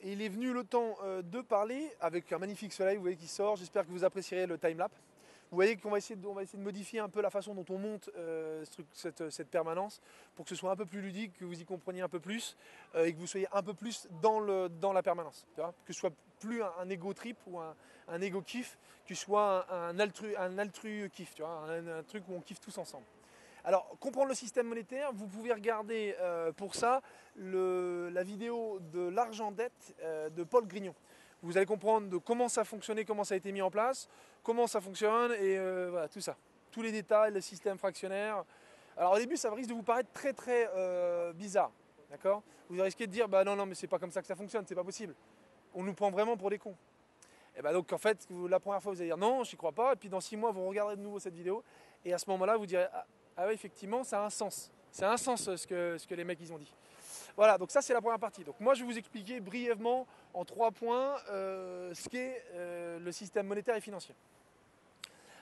Et il est venu le temps de parler avec un magnifique soleil, vous voyez, qui sort. J'espère que vous apprécierez le timelapse. Vous voyez qu'on va essayer de modifier un peu la façon dont on monte cette permanence pour que ce soit un peu plus ludique, que vous y compreniez un peu plus et que vous soyez un peu plus dans la permanence. Tu vois, que ce soit plus un ego trip ou un ego kiff, que ce soit un altru kiff, tu vois, un truc où on kiffe tous ensemble. Alors, comprendre le système monétaire, vous pouvez regarder pour ça la vidéo de l'argent-dette de Paul Grignon. Vous allez comprendre de comment ça a fonctionné, comment ça a été mis en place, comment ça fonctionne et voilà, tout ça. Tous les détails, le système fractionnaire. Alors au début, ça risque de vous paraître très très bizarre. D'accord. Vous risquez de dire, bah non, non, mais c'est pas comme ça que ça fonctionne, c'est pas possible. On nous prend vraiment pour des cons. Et bah donc en fait, la première fois, vous allez dire non, j'y crois pas. Et puis dans 6 mois, vous regarderez de nouveau cette vidéo. Et à ce moment-là, vous direz, ah oui, effectivement, ça a un sens. Ça a un sens ce que les mecs ils ont dit. Voilà, donc ça c'est la première partie. Donc moi je vais vous expliquer brièvement en 3 points ce qu'est le système monétaire et financier.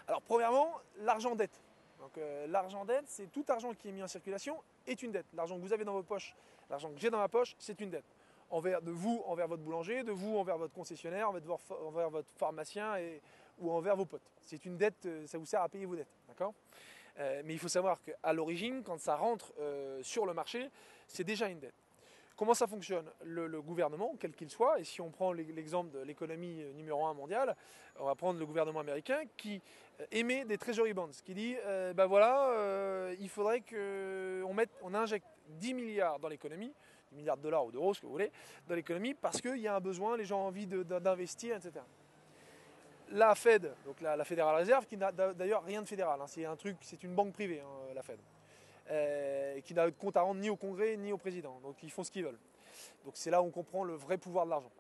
Alors premièrement, l'argent dette. Donc l'argent dette, c'est tout argent qui est mis en circulation est une dette. L'argent que vous avez dans vos poches, l'argent que j'ai dans ma poche, c'est une dette. De vous envers votre boulanger, de vous envers votre concessionnaire, envers votre pharmacien ou envers vos potes. C'est une dette, ça vous sert à payer vos dettes. D'accord. Mais il faut savoir qu'à l'origine, quand ça rentre sur le marché, c'est déjà une dette. Comment ça fonctionne? Le gouvernement, quel qu'il soit, et si on prend l'exemple de l'économie numéro 1 mondiale, on va prendre le gouvernement américain qui émet des treasury bonds, qui dit ben voilà, il faudrait qu'on injecte 10 milliards dans l'économie, 10 milliards de dollars ou d'euros, ce que vous voulez, dans l'économie, parce qu'il y a un besoin, les gens ont envie d'investir, etc. La Fed, donc la Fédérale Réserve, qui n'a d'ailleurs rien de fédéral, hein, c'est une banque privée, hein, la Fed, qui n'a de compte à rendre ni au Congrès ni au président, donc ils font ce qu'ils veulent. Donc c'est là où on comprend le vrai pouvoir de l'argent.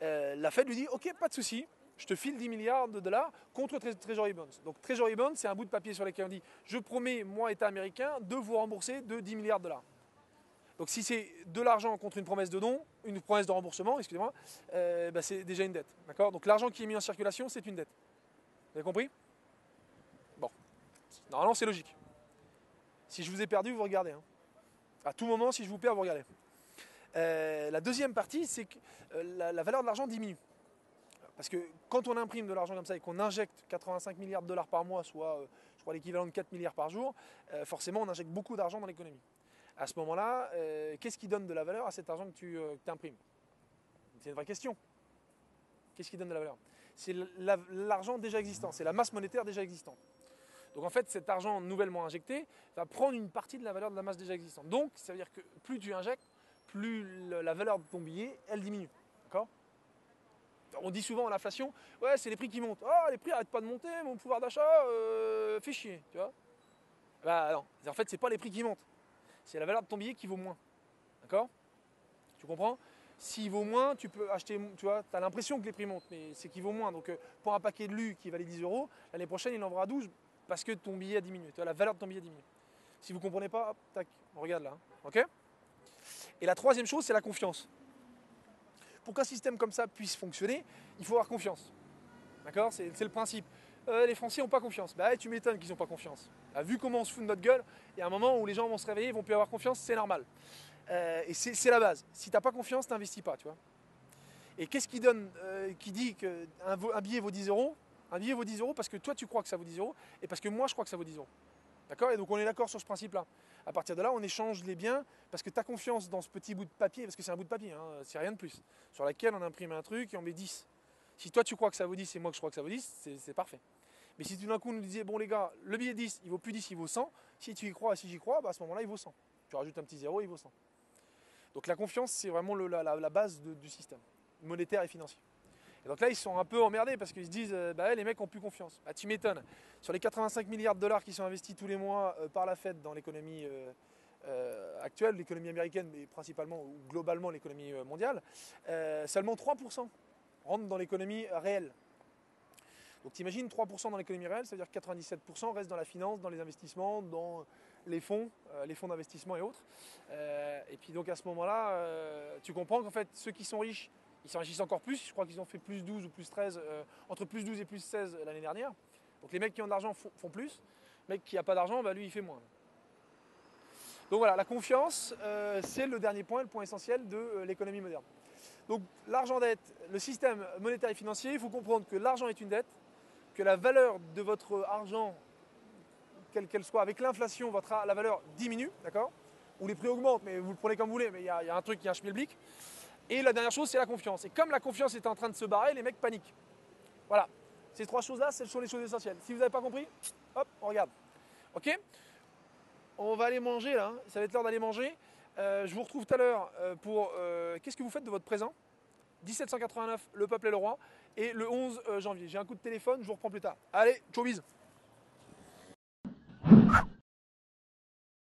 La Fed lui dit, ok, pas de souci, je te file 10 milliards de dollars contre Treasury Bonds. Donc Treasury Bonds, c'est un bout de papier sur lequel on dit, je promets, moi, État américain, de vous rembourser de 10 milliards de dollars. Donc si c'est de l'argent contre une promesse de don, une promesse de remboursement, excusez-moi, bah c'est déjà une dette. D'accord. Donc l'argent qui est mis en circulation, c'est une dette. Vous avez compris? Bon. Normalement, c'est logique. Si je vous ai perdu, vous regardez. Hein. À tout moment, si je vous perds, vous regardez. La deuxième partie, c'est que la valeur de l'argent diminue. Parce que quand on imprime de l'argent comme ça et qu'on injecte 85 milliards de dollars par mois, soit je crois l'équivalent de 4 milliards par jour, forcément on injecte beaucoup d'argent dans l'économie. À ce moment-là, qu'est-ce qui donne de la valeur à cet argent que tu imprimes? C'est une vraie question. Qu'est-ce qui donne de la valeur? C'est l'argent déjà existant, c'est la masse monétaire déjà existante. Donc en fait, cet argent nouvellement injecté va prendre une partie de la valeur de la masse déjà existante. Donc ça veut dire que plus tu injectes, plus la valeur de ton billet, elle diminue. D'accord? On dit souvent l'inflation, ouais, c'est les prix qui montent. Oh, les prix n'arrêtent pas de monter, mon pouvoir d'achat fait chier, tu vois. Bah non, en fait, c'est pas les prix qui montent. C'est la valeur de ton billet qui vaut moins. D'accord? Tu comprends? S'il vaut moins, tu peux acheter, tu vois, tu as l'impression que les prix montent, mais c'est qu'il vaut moins. Donc pour un paquet de lu qui valait 10 euros, l'année prochaine, il en vaudra 12 parce que ton billet a diminué. Tu vois, la valeur de ton billet diminue. Si vous ne comprenez pas, hop, tac, on regarde là. Hein. Ok? Et la troisième chose, c'est la confiance. Pour qu'un système comme ça puisse fonctionner, il faut avoir confiance. D'accord? C'est le principe. Les Français n'ont pas confiance. Bah tu m'étonnes qu'ils n'ont pas confiance. Vu comment on se fout de notre gueule, il y a un moment où les gens vont se réveiller, ils vont plus avoir confiance, c'est normal. Et c'est la base. Si tu n'as pas confiance, tu n'investis pas, tu vois. Et qu'est-ce qui dit qu'un billet vaut 10 euros? Un billet vaut 10 euros parce que toi tu crois que ça vaut 10 euros et parce que moi je crois que ça vaut 10 euros. D'accord? Et donc on est d'accord sur ce principe-là. À partir de là, on échange les biens parce que tu as confiance dans ce petit bout de papier, parce que c'est un bout de papier, hein, c'est rien de plus, sur laquelle on imprime un truc et on met 10. Si toi tu crois que ça vaut 10 et moi que je crois que ça vaut 10, c'est parfait. Mais si tout d'un coup on nous disait, bon les gars, le billet 10, il vaut plus 10, il vaut 100, si tu y crois et si j'y crois, bah à ce moment-là il vaut 100. Tu rajoutes un petit zéro, il vaut 100. Donc la confiance, c'est vraiment la base du système monétaire et financier. Et donc là, ils sont un peu emmerdés parce qu'ils se disent, bah les mecs ont plus confiance. Bah tu m'étonnes. Sur les 85 milliards de dollars qui sont investis tous les mois par la Fed dans l'économie actuelle, l'économie américaine, mais principalement ou globalement l'économie mondiale, seulement 3% rentrent dans l'économie réelle. Donc t'imagines 3% dans l'économie réelle, ça veut dire que 97% restent dans la finance, dans les investissements, dans les fonds d'investissement et autres. Et puis donc à ce moment-là, tu comprends qu'en fait ceux qui sont riches, ils s'enrichissent encore plus. Je crois qu'ils ont fait plus 12 ou plus 13, entre plus 12 et plus 16 l'année dernière. Donc les mecs qui ont de l'argent font plus. Le mec qui n'a pas d'argent, bah lui il fait moins. Donc voilà, la confiance, c'est le dernier point, le point essentiel de l'économie moderne. Donc l'argent dette, le système monétaire et financier, il faut comprendre que l'argent est une dette, que la valeur de votre argent, quelle qu'elle soit, avec l'inflation, la valeur diminue, d'accord? Ou les prix augmentent, mais vous le prenez comme vous voulez, mais il y a un truc qui est un schmilblick. Et la dernière chose, c'est la confiance. Et comme la confiance est en train de se barrer, les mecs paniquent. Voilà. Ces trois choses-là, ce sont les choses essentielles. Si vous n'avez pas compris, hop, on regarde. Ok? On va aller manger là, ça va être l'heure d'aller manger. Je vous retrouve tout à l'heure pour qu'est-ce que vous faites de votre présent? 1789, le peuple est le roi. Et le 11 janvier. J'ai un coup de téléphone, je vous reprends plus tard. Allez, ciao bise.